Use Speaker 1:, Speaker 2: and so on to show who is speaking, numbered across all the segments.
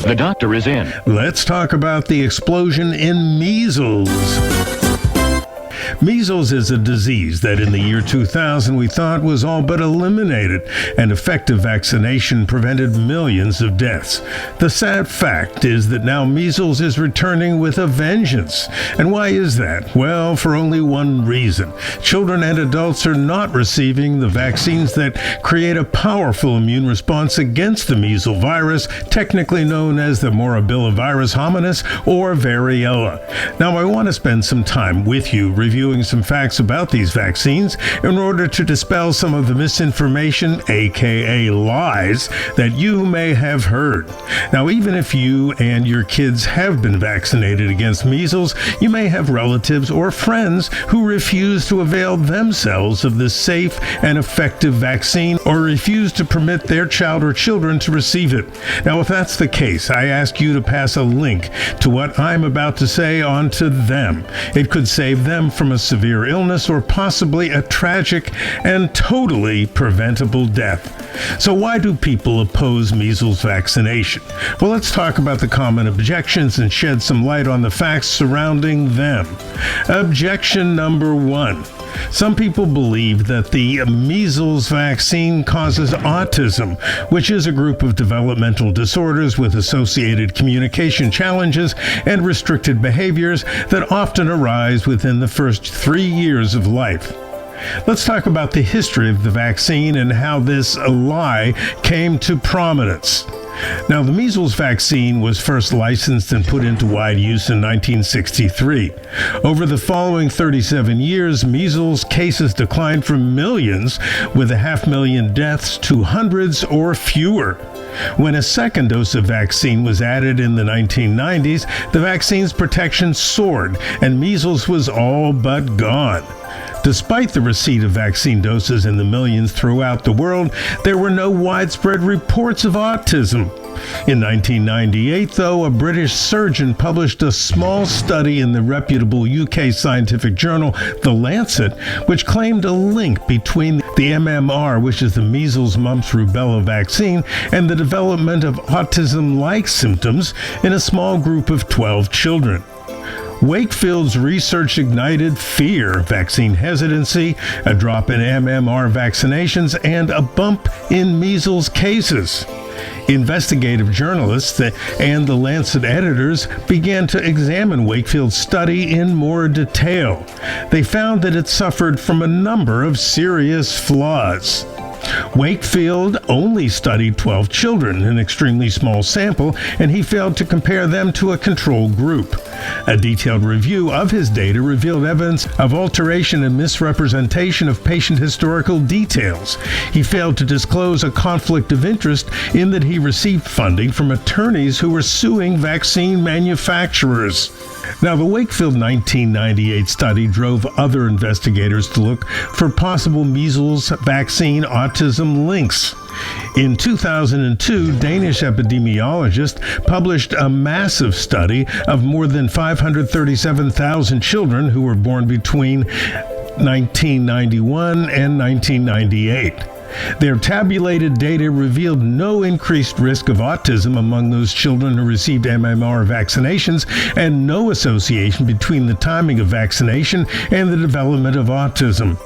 Speaker 1: The doctor is in.
Speaker 2: Let's talk about the explosion in measles. Measles is a disease that in the year 2000 we thought was all but eliminated, and effective vaccination prevented millions of deaths. The sad fact is that now measles is returning with a vengeance. And why is that? Well, for only one reason. Children and adults are not receiving the vaccines that create a powerful immune response against the measles virus, technically known as the morbillivirus hominis or variola. Now, I want to spend some time with you reviewing some facts about these vaccines in order to dispel some of the misinformation, aka lies, that you may have heard. Now, even if you and your kids have been vaccinated against measles, you may have relatives or friends who refuse to avail themselves of this safe and effective vaccine or refuse to permit their child or children to receive it. Now, if that's the case, I ask you to pass a link to what I'm about to say on to them. It could save them from a severe illness or possibly a tragic and totally preventable death. So why do people oppose measles vaccination? Well, let's talk about the common objections and shed some light on the facts surrounding them. Objection number 1. Some people believe that the measles vaccine causes autism, which is a group of developmental disorders with associated communication challenges and restricted behaviors that often arise within the first 3 years of life. Let's talk about the history of the vaccine and how this lie came to prominence. Now, the measles vaccine was first licensed and put into wide use in 1963. Over the following 37 years, measles cases declined from millions with 500,000 deaths to hundreds or fewer. When a second dose of vaccine was added in the 1990s, the vaccine's protection soared and measles was all but gone. Despite the receipt of vaccine doses in the millions throughout the world, there were no widespread reports of autism. In 1998, though, a British surgeon published a small study in the reputable UK scientific journal, The Lancet, which claimed a link between the MMR, which is the measles, mumps, rubella vaccine, and the development of autism-like symptoms in a small group of 12 children. Wakefield's research ignited fear, vaccine hesitancy, a drop in MMR vaccinations, and a bump in measles cases. Investigative journalists and the Lancet editors began to examine Wakefield's study in more detail. They found that it suffered from a number of serious flaws. Wakefield only studied 12 children, an extremely small sample, and he failed to compare them to a control group. A detailed review of his data revealed evidence of alteration and misrepresentation of patient historical details. He failed to disclose a conflict of interest in that he received funding from attorneys who were suing vaccine manufacturers. Now, the Wakefield 1998 study drove other investigators to look for possible measles vaccine autism links. In 2002, Danish epidemiologists published a massive study of more than 537,000 children who were born between 1991 and 1998. Their tabulated data revealed no increased risk of autism among those children who received MMR vaccinations and no association between the timing of vaccination and the development of autism.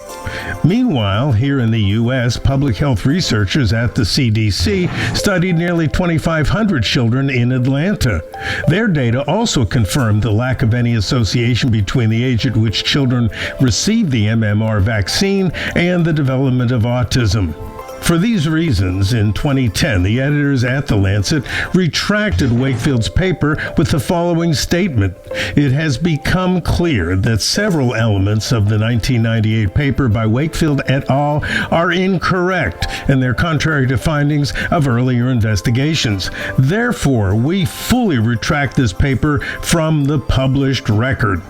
Speaker 2: Meanwhile, here in the U.S., public health researchers at the CDC studied nearly 2,500 children in Atlanta. Their data also confirmed the lack of any association between the age at which children received the MMR vaccine and the development of autism. For these reasons, in 2010, the editors at The Lancet retracted Wakefield's paper with the following statement. It has become clear that several elements of the 1998 paper by Wakefield et al. Are incorrect, and they're contrary to findings of earlier investigations. Therefore, we fully retract this paper from the published record.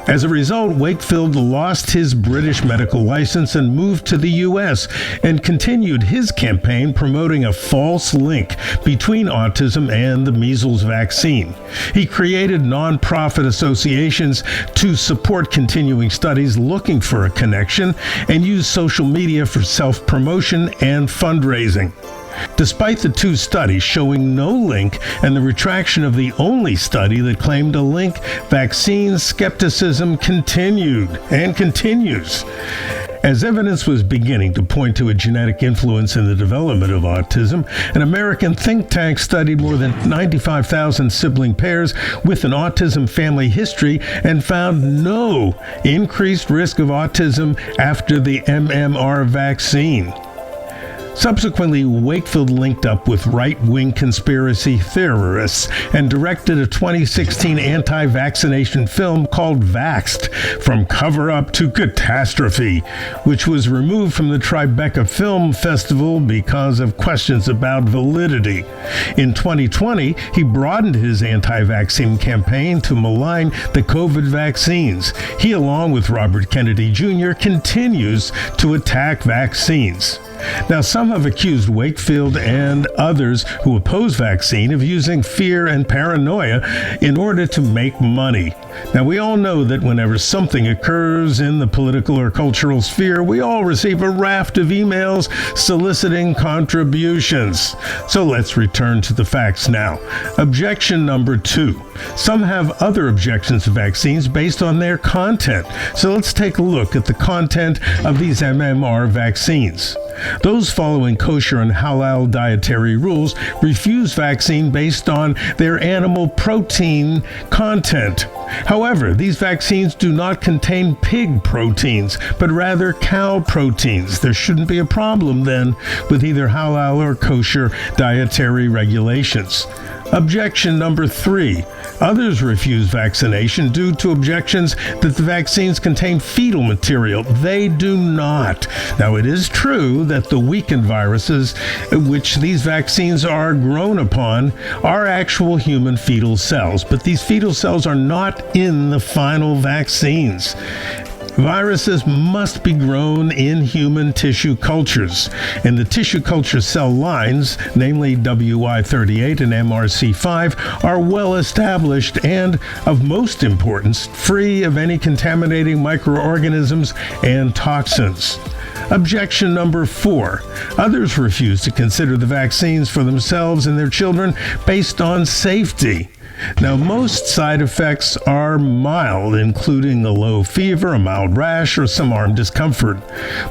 Speaker 2: As a result, Wakefield lost his British medical license and moved to the U.S. and continued his campaign promoting a false link between autism and the measles vaccine. He created non-profit associations to support continuing studies looking for a connection and used social media for self-promotion and fundraising. Despite the two studies showing no link and the retraction of the only study that claimed a link, vaccine skepticism continued and continues. As evidence was beginning to point to a genetic influence in the development of autism, an American think tank studied more than 95,000 sibling pairs with an autism family history and found no increased risk of autism after the MMR vaccine. Subsequently, Wakefield linked up with right-wing conspiracy theorists and directed a 2016 anti-vaccination film called Vaxxed, From Cover-Up to Catastrophe, which was removed from the Tribeca Film Festival because of questions about validity. In 2020, he broadened his anti-vaccine campaign to malign the COVID vaccines. He, along with Robert Kennedy Jr., continues to attack vaccines. Now, some have accused Wakefield and others who oppose vaccine of using fear and paranoia in order to make money. Now, we all know that whenever something occurs in the political or cultural sphere, we all receive a raft of emails soliciting contributions. So let's return to the facts now. Objection number 2. Some have other objections to vaccines based on their content. So let's take a look at the content of these MMR vaccines. Those following kosher and halal dietary rules refuse vaccine based on their animal protein content. However, these vaccines do not contain pig proteins, but rather cow proteins. There shouldn't be a problem then with either halal or kosher dietary regulations. Objection number 3. Others refuse vaccination due to objections that the vaccines contain fetal material. They do not. Now, it is true that the weakened viruses which these vaccines are grown upon are actual human fetal cells, but these fetal cells are not in the final vaccines. Viruses must be grown in human tissue cultures, and the tissue culture cell lines, namely WI38 and MRC5, are well established and, of most importance, free of any contaminating microorganisms and toxins. Objection number 4. Others refuse to consider the vaccines for themselves and their children based on safety. Now, most side effects are mild, including a low fever, a mild rash, or some arm discomfort.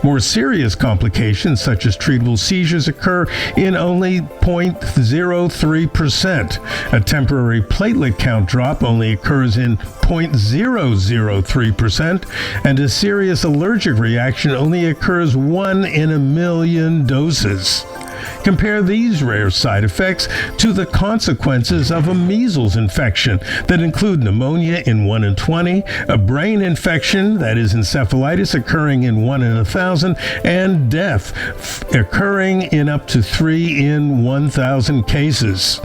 Speaker 2: More serious complications, such as treatable seizures, occur in only 0.03%. A temporary platelet count drop only occurs in 0.003%, and a serious allergic reaction only occurs 1 in a million doses. Compare these rare side effects to the consequences of a measles infection that include pneumonia in 1 in 20, a brain infection, that is encephalitis, occurring in 1 in 1,000, and death occurring in up to 3 in 1,000 cases.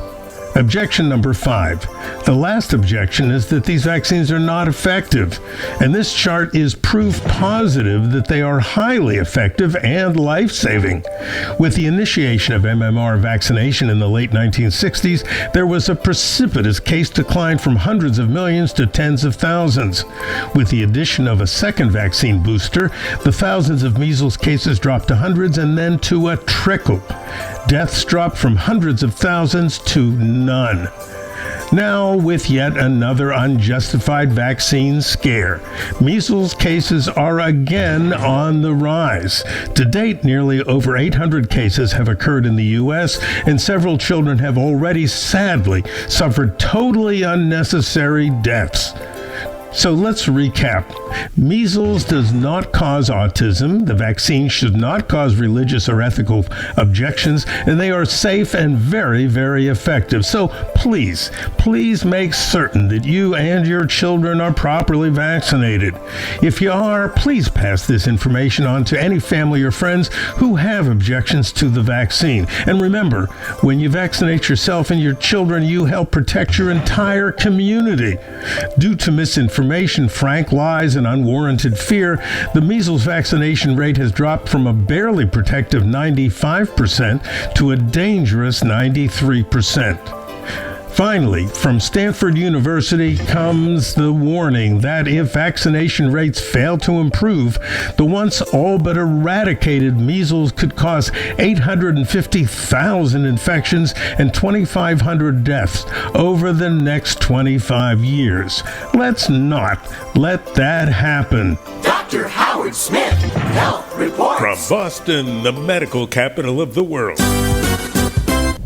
Speaker 2: Objection number 5. The last objection is that these vaccines are not effective, and this chart is proof positive that they are highly effective and life-saving. With the initiation of MMR vaccination in the late 1960s, there was a precipitous case decline from hundreds of millions to tens of thousands. With the addition of a second vaccine booster, the thousands of measles cases dropped to hundreds and then to a trickle. Deaths dropped from hundreds of thousands to none. Now, with yet another unjustified vaccine scare, measles cases are again on the rise. To date, nearly over 800 cases have occurred in the U.S., and several children have already sadly suffered totally unnecessary deaths. So let's recap. Measles does not cause autism. The vaccine should not cause religious or ethical objections, and they are safe and very, very effective. So please make certain that you and your children are properly vaccinated. If you are, please pass this information on to any family or friends who have objections to the vaccine. And remember, when you vaccinate yourself and your children, you help protect your entire community. Due to misinformation, frank lies, and unwarranted fear, the measles vaccination rate has dropped from a barely protective 95% to a dangerous 93%. Finally, from Stanford University comes the warning that if vaccination rates fail to improve, the once all but eradicated measles could cause 850,000 infections and 2,500 deaths over the next 25 years. Let's not let that happen.
Speaker 1: Dr. Howard Smith, Health Reports.
Speaker 3: From Boston, the medical capital of the world.